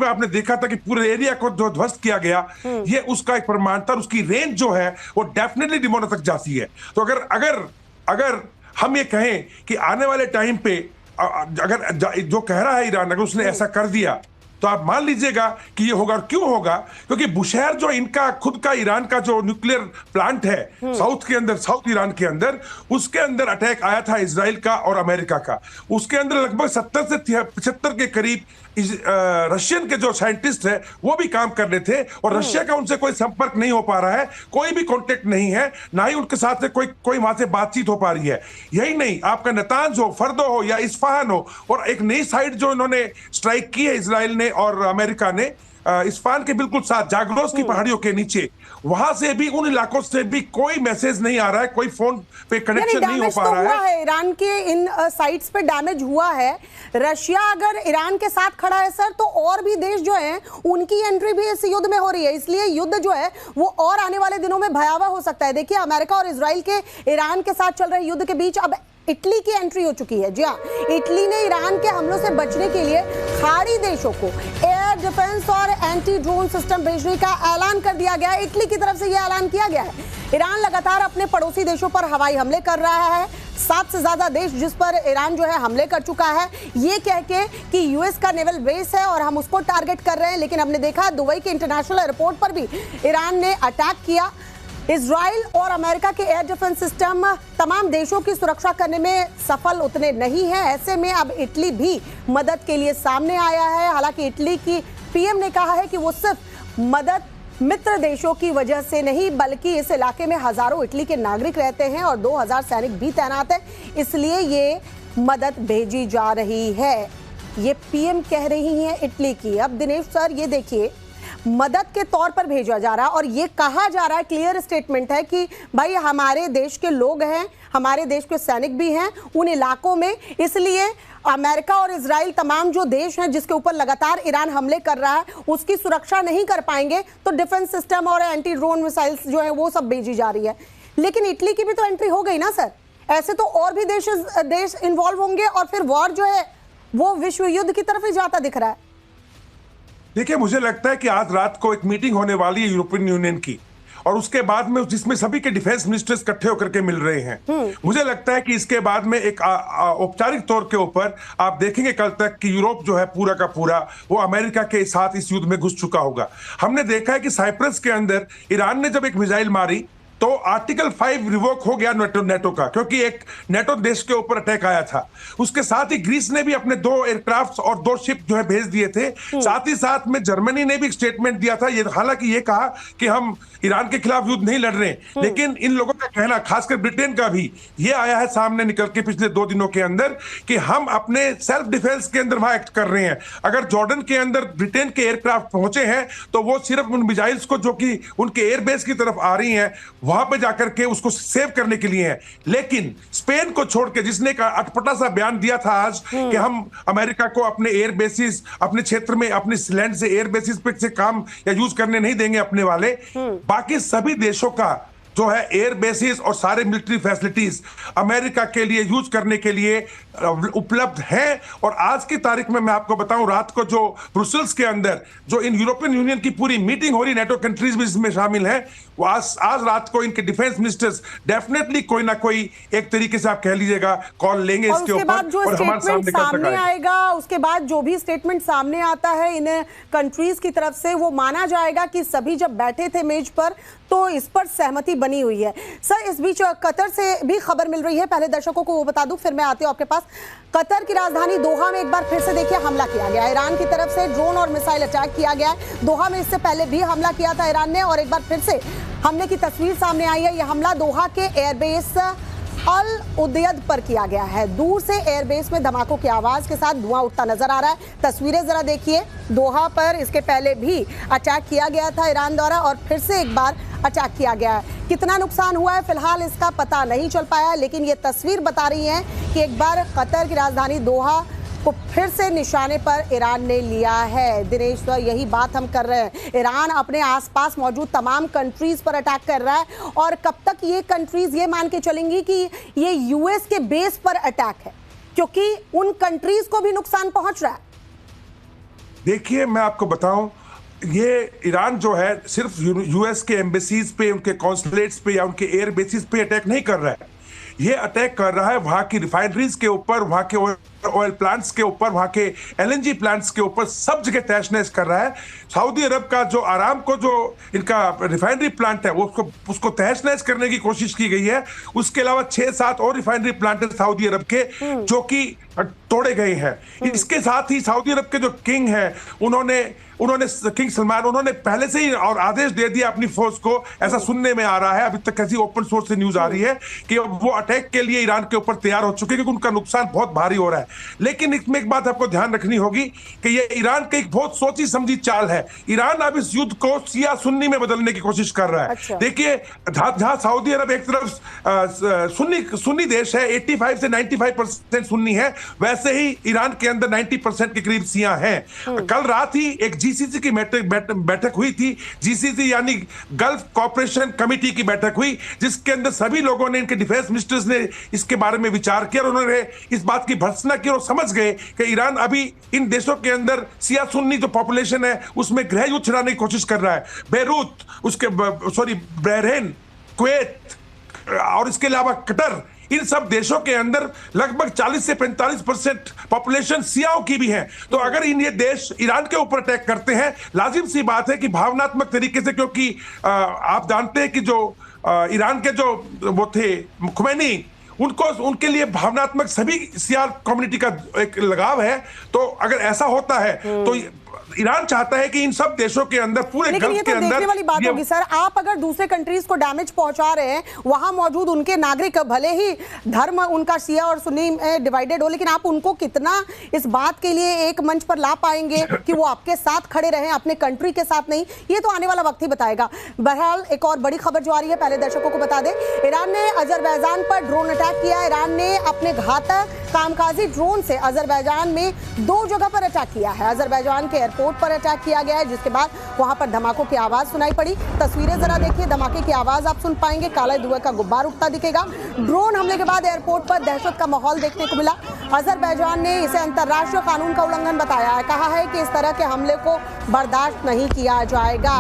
में आपने देखा था कि पूरे एरिया को जो ध्वस्त किया गया, ये उसका एक प्रमाण था। उसकी रेंज जो है वो डेफिनेटली डिमोना तक जाती है। तो अगर अगर अगर हम ये कहें कि आने वाले टाइम पे अगर जो कह रहा है ईरान, अगर उसने ऐसा कर दिया तो आप मान लीजिएगा कि ये होगा। क्यों होगा? क्योंकि बुशैर जो इनका खुद का ईरान का जो न्यूक्लियर प्लांट है साउथ के अंदर, साउथ ईरान के अंदर, उसके अंदर अटैक आया था इजराइल का और अमेरिका का। उसके अंदर लगभग 70 से 75 के करीब रशियन के जो साइंटिस्ट है वो भी काम कर रहे थे, और रशिया का उनसे कोई संपर्क नहीं हो पा रहा है, कोई भी कांटेक्ट नहीं है, ना ही उनके साथ से कोई वहां से बातचीत हो पा रही है। यही नहीं, आपका नतांज हो, फर्दो हो या इस्फहान हो, और एक नई साइड जो इन्होंने स्ट्राइक की है इजराइल ने और अमेरिका ने, इस्फहान के बिल्कुल साथ जागरोस की पहाड़ियों के नीचे, वहां से भी, उन इलाकों से भी कोई मैसेज नहीं आ रहा है, कोई फोन पे कनेक्शन नहीं हो पा रहा है। ईरान के इन साइट्स पे डैमेज हुआ है। रशिया अगर ईरान के साथ खड़ा है सर, तो और भी देश जो हैं उनकी एंट्री भी इस युद्ध में हो रही है, इसलिए युद्ध जो है वो और आने वाले दिनों में भयावह हो सकता है। देखिए, अमेरिका और इजराइल के ईरान के साथ चल रहे युद्ध के बीच अब इटली की एंट्री हो चुकी है। जी हाँ, इटली ने ईरान के हमलों से बचने के लिए खाड़ी देशों को एयर डिफेंस और एंटी ड्रोन सिस्टम भेजने का ऐलान कर दिया गया है। इटली की तरफ से यह ऐलान किया गया है। ईरान लगातार अपने पड़ोसी देशों पर हवाई हमले कर रहा है। 7 से ज्यादा देश जिस पर ईरान जो है हमले कर चुका है, ये कह के कि यूएस का नेवल बेस है और हम उसको टारगेट कर रहे हैं। लेकिन हमने देखा दुबई के इंटरनेशनल एयरपोर्ट पर भी ईरान ने अटैक किया। इजराइल और अमेरिका के एयर डिफेंस सिस्टम तमाम देशों की सुरक्षा करने में सफल उतने नहीं है। ऐसे में अब इटली भी मदद के लिए सामने आया है। हालांकि इटली की पीएम ने कहा है कि वो सिर्फ मदद मित्र देशों की वजह से नहीं, बल्कि इस इलाके में हजारों इटली के नागरिक रहते हैं और 2000 सैनिक भी तैनात हैं, इसलिए ये मदद भेजी जा रही है। ये पीएम कह रही हैं इटली की। अब दिनेश सर, ये देखिए, मदद के तौर पर भेजा जा रहा है और ये कहा जा रहा है, क्लियर स्टेटमेंट है कि भाई हमारे देश के लोग हैं, हमारे देश के सैनिक भी हैं उन इलाकों में, इसलिए अमेरिका और इजराइल तमाम जो देश हैं जिसके ऊपर लगातार ईरान हमले कर रहा है उसकी सुरक्षा नहीं कर पाएंगे, तो डिफेंस सिस्टम और एंटी ड्रोन मिसाइल्स जो है वो सब भेजी जा रही है। लेकिन इटली की भी तो एंट्री हो गई ना सर, ऐसे तो और भी देश इन्वॉल्व होंगे और फिर वॉर जो है वो विश्व युद्ध की तरफ ही जाता दिख रहा है। देखिए, मुझे लगता है कि आज रात को एक मीटिंग होने वाली है यूरोपियन यूनियन की, और उसके बाद में जिसमें सभी के डिफेंस मिनिस्टर्स इकट्ठे होकर के मिल रहे हैं। मुझे लगता है कि इसके बाद में एक औपचारिक तौर के ऊपर आप देखेंगे कल तक कि यूरोप जो है पूरा का पूरा वो अमेरिका के साथ इस युद्ध में घुस चुका होगा। हमने देखा है कि साइप्रस के अंदर ईरान ने जब एक मिसाइल मारी तो आर्टिकल 5 रिवोक हो गया नेटो का, क्योंकि एक नेटो देश के ऊपर अटैक आया था। उसके साथ ही ग्रीस ने भी अपने 2 एयरक्राफ्ट और 2 शिप जो है भेज दिए थे। साथ ही साथ में जर्मनी ने भी एक स्टेटमेंट दिया था, ये हालांकि ये कहा कि हम ईरान के खिलाफ युद्ध नहीं लड़ रहे, लेकिन इन लोगों का कहना, खासकर ब्रिटेन का भी ये आया है सामने निकल के पिछले 2 दिनों के अंदर कि हम अपने सेल्फ डिफेंस के अंदर वहां एक्ट कर रहे हैं। अगर जॉर्डन के अंदर ब्रिटेन के एयरक्राफ्ट पहुंचे हैं तो वो सिर्फ उन मिसाइल्स को जो कि उनके एयरबेस की तरफ आ रही हैं वहां पे जाकर के उसको सेव करने के लिए है। लेकिन स्पेन को छोड़ के, जिसने एक अटपटा सा बयान दिया था आज कि हम अमेरिका को अपने एयर बेसिस, अपने क्षेत्र में, अपने लैंड से एयर बेसिस पे से काम या यूज करने नहीं देंगे अपने वाले, बाकी सभी देशों का जो है एयर बेसिस और सारे मिलिट्री फैसिलिटीज अमेरिका के लिए यूज करने के लिए उपलब्ध हैं। और आज की तारीख में मैं आपको बताऊं, रात को जो ब्रुसेल्स के अंदर जो इन यूरोपियन यूनियन की पूरी मीटिंग हो रही, नेटो कंट्रीज भी इसमें शामिल हैं, वो आज रात को इनके डिफेंस मिनिस्टर्स डेफिनेटली कोई ना कोई एक तरीके से आप कह लीजिएगा कॉल लेंगे इसके ऊपर, और हमारे सामने आएगा। उसके बाद जो भी स्टेटमेंट सामने आता है इन कंट्रीज की तरफ से, वो माना जाएगा कि सभी जब बैठे थे मेज पर तो इस पर सहमति बनी हुई है। सर, इस बीच कतर से भी खबर मिल रही है, पहले दर्शकों को वो बता दूं फिर मैं आती हूं आपके पास। कतर की राजधानी दोहा में एक बार फिर से देखिए हमला किया गया। ईरान की तरफ से ड्रोन और मिसाइल अटैक किया गया है। दोहा में इससे पहले भी हमला किया था ईरान ने, और एक बार फिर से हमले की तस्वीर सामने आई है। यह हमला दोहा के एयरबेस अल उदयद पर किया गया है। दूर से एयरबेस में धमाकों की आवाज के साथ धुआं उठता नजर आ रहा है। तस्वीरें जरा देखिए, दोहा पर इसके पहले भी अटैक किया गया था ईरान द्वारा और फिर से एक बार अटैक किया गया है। कितना नुकसान हुआ है फिलहाल इसका पता नहीं चल पाया, लेकिन ये तस्वीर बता रही है कि एक बार कतर की राजधानी दोहा को फिर से निशाने पर ईरान ने लिया है। दिनेश सर, यही बात हम कर रहे हैं, ईरान अपने आसपास मौजूद तमाम कंट्रीज पर अटैक कर रहा है, और कब तक ये कंट्रीज ये मान के चलेंगी कि ये यूएस के बेस पर अटैक है, क्योंकि उन कंट्रीज को भी नुकसान पहुंच रहा है। देखिए, मैं आपको बताऊं, ये ईरान जो है सिर्फ यूएस के एम्बेसीज पे, उनके कॉन्सुलेट्स पे या उनके एयर बेसिस पे अटैक नहीं कर रहा है। ये अटैक कर रहा है वहां की रिफाइनरीज के ऊपर, वहां के ऑयल प्लांट्स के ऊपर, वहां के एलएनजी प्लांट्स के ऊपर, सब जगह तहस नहस कर रहा है। सऊदी अरब का जो आरामको जो इनका रिफाइनरी प्लांट है, वो उसको तहस नहस करने की कोशिश की गई है। उसके अलावा 6-7 और रिफाइनरी प्लांट है सऊदी अरब के जो कि तोड़े गए हैं। इसके साथ ही सऊदी अरब के जो किंग हैं, उन्होंने किंग सलमान, उन्होंने पहले से ही और आदेश दे दिया अपनी फोर्स को। ऐसा सुनने में आ रहा है, अभी तक कैसी ओपन सोर्स से न्यूज आ रही है कि वो अटैक के लिए ईरान के ऊपर तैयार हो चुके हैं, क्योंकि उनका नुकसान बहुत भारी हो रहा है। लेकिन इसमें एक बात आपको ध्यान रखनी होगी कि ये ईरान की एक बहुत सोची समझी चाल है। ईरान अब इस युद्ध को शिया सुन्नी में बदलने की कोशिश कर रहा है। अच्छा। देखिए, जहां सऊदी अरब एक तरफ सुन्नी देश है, 85 से 95% सुन्नी है, वैसे ही ईरान के अंदर 90% के करीब शिया हैं। कल रात ही एक जीसीसी की बैठक हुई थी। जीसीसी यानी गल्फ कॉपरेशन कमेटी की बैठक हुई, जिसके अंदर सभी लोगों ने, इनके डिफेंस मिनिस्टर्स ने इसके बारे में विचार किया और उन्होंने इस बात की भर्त्सना की और समझ गए कि ईरान अभी इन देशों के अंदर शिया सुन्नी जो पॉपुलेशन है उसमें गृह युद्ध छड़ाने की कोशिश कर रहा है। बेरूत, बहरीन, कुवैत और इसके अलावा कतर, इन सब देशों के अंदर लगभग 40 से 45% पॉपुलेशन शियाओं की भी है। तो अगर ये देश ईरान के ऊपर अटैक करते हैं, लाजिम सी बात है कि भावनात्मक तरीके से, क्योंकि आप जानते हैं कि जो ईरान के जो वो थे खुमैनी, उनके लिए भावनात्मक सभी शिया कम्युनिटी का एक लगाव है। तो अगर ऐसा होता है तो ईरान चाहता है कि इन सब देशों के अंदर, पूरे लेकिन ये तो देखने वाली बात होगी सर, आप अगर दूसरे कंट्रीज को डैमेज पहुंचा रहे हैं, वहां मौजूद उनके नागरिक, भले ही धर्म उनका शिया और सुन्नी में डिवाइडेड हो, लेकिन आप उनको कितना इस बात के लिए एक मंच पर ला पाएंगे कि वो आपके साथ खड़े रहें, अपने कंट्री के साथ नहीं? ये तो आने वाला वक्त ही बताएगा। बहरहाल एक और बड़ी खबर जो आ रही है, पहले दर्शकों को बता दें, ईरान ने अजरबैजान पर ड्रोन अटैक किया। ईरान ने अपने घातक कामकाजी ड्रोन से अजरबैजान में 2 जगह पर अटैक किया है। अजरबैजान के एयरपोर्ट पर अटैक किया गया है, जिसके बाद वहां पर धमाकों की आवाज सुनाई पड़ी। तस्वीरें जरा देखिए, धमाके की आवाज आप सुन पाएंगे, काले धुएं का गुब्बार उठता दिखेगा। ड्रोन हमले के बाद एयरपोर्ट पर दहशत का माहौल देखने को मिला। अजरबैजान ने इसे अंतर्राष्ट्रीय कानून का उल्लंघन बताया है, कहा है कि इस तरह के हमले को बर्दाश्त नहीं किया जाएगा।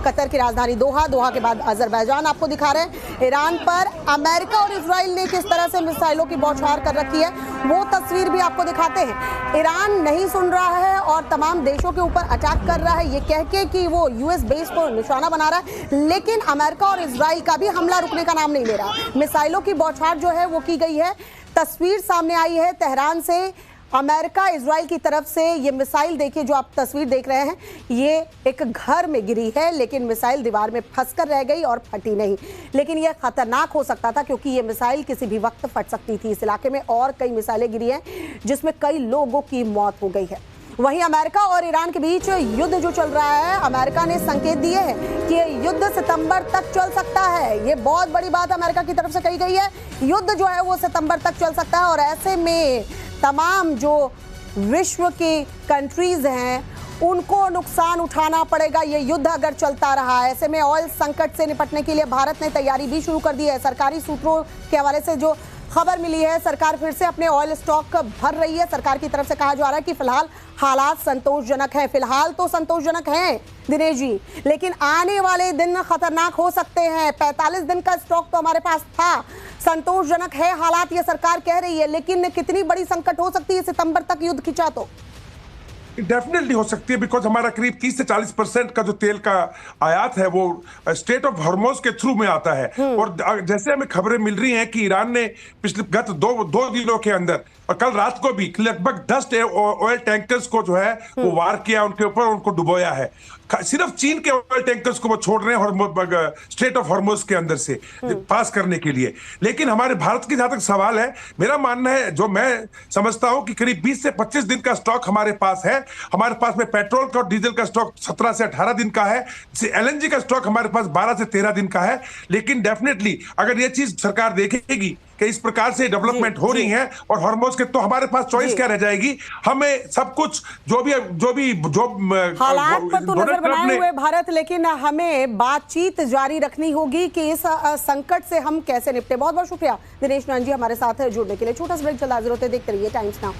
कतर की राजधानी दोहा के बाद अजरबैजान आपको दिखा रहे हैं। ईरान पर अमेरिका और इजराइल ने किस तरह से मिसाइलों की बौछार कर रखी है, वो तस्वीर भी आपको दिखाते हैं। ईरान नहीं सुन रहा है और तमाम देशों के ऊपर अटैक कर रहा है, ये कह के कि वो यूएस बेस को निशाना बना रहा है, लेकिन अमेरिका और इजराइल का भी हमला रुकने का नाम नहीं ले रहा। मिसाइलों की बौछार जो है वो की गई है। तस्वीर सामने आई है तेहरान से, अमेरिका इजराइल की तरफ से। ये मिसाइल देखिए, जो आप तस्वीर देख रहे हैं, ये एक घर में गिरी है, लेकिन मिसाइल दीवार में फंसकर रह गई और फटी नहीं। लेकिन यह खतरनाक हो सकता था, क्योंकि ये मिसाइल किसी भी वक्त फट सकती थी। इस इलाके में और कई मिसाइलें गिरी हैं, जिसमें कई लोगों की मौत हो गई है। वहीं अमेरिका और ईरान के बीच युद्ध जो चल रहा है, अमेरिका ने संकेत दिए हैं कि ये युद्ध सितंबर तक चल सकता है। ये बहुत बड़ी बात अमेरिका की तरफ से कही गई है। युद्ध जो है वो सितंबर तक चल सकता है, और ऐसे में तमाम जो विश्व की कंट्रीज हैं उनको नुकसान उठाना पड़ेगा ये युद्ध अगर चलता रहा। ऐसे में ऑयल संकट से निपटने के लिए भारत ने तैयारी भी शुरू कर दी है। सरकारी सूत्रों के हवाले से जो खबर मिली है, सरकार फिर से अपने ऑयल स्टॉक भर रही है। सरकार की तरफ से कहा जा रहा है कि फिलहाल हालात संतोषजनक है। फिलहाल तो संतोषजनक हैं दिनेश जी, लेकिन आने वाले दिन खतरनाक हो सकते हैं। 45 दिन का स्टॉक तो हमारे पास था। संतोषजनक है हालात, ये सरकार कह रही है, लेकिन कितनी बड़ी संकट हो सकती है सितंबर तक युद्ध खिंचा तो? डेफिनेटली हो सकती है, बिकॉज हमारा करीब 30 से 40% का जो तेल का आयात है वो स्टेट ऑफ हॉर्मोज के थ्रू में आता है। और जैसे हमें खबरें मिल रही हैं कि ईरान ने पिछले गत दो दिनों के अंदर और कल रात को भी लगभग 10 ऑयल टैंकर्स को जो है वो वार किया उनके ऊपर, उनको डुबोया है। सिर्फ चीन के ऑयल टैंकर्स को वो छोड़ रहे हैं स्टेट ऑफ हॉर्मोज के अंदर से पास करने के लिए। लेकिन हमारे भारत की जहां तक सवाल है, मेरा मानना है, जो मैं समझता हूं कि करीब 20 से 25 दिन का स्टॉक हमारे पास है। हमारे पास में पेट्रोल का और डीजल का स्टॉक 17 से 18 दिन का है। एलएनजी का स्टॉक हमारे पास 12 से 13 दिन का है। लेकिन डेफिनेटली अगर ये चीज सरकार देखेगी कि इस प्रकार से डेवलपमेंट हो रही है और हार्मोज के, तो हमारे पास चॉइस क्या रह जाएगी? हमें सब कुछ जो हालात पर तो नजर बनाए हुए भारत, लेकिन हमें बातचीत जारी रखनी होगी कि इस संकट से हम कैसे निपटे। बहुत बहुत शुक्रिया दिनेश नंद जी हमारे साथ जुड़ने के लिए। छोटा सा ब्रेक, जल्द हाजिर होते, देखते रहिए टाइम्स नाउ।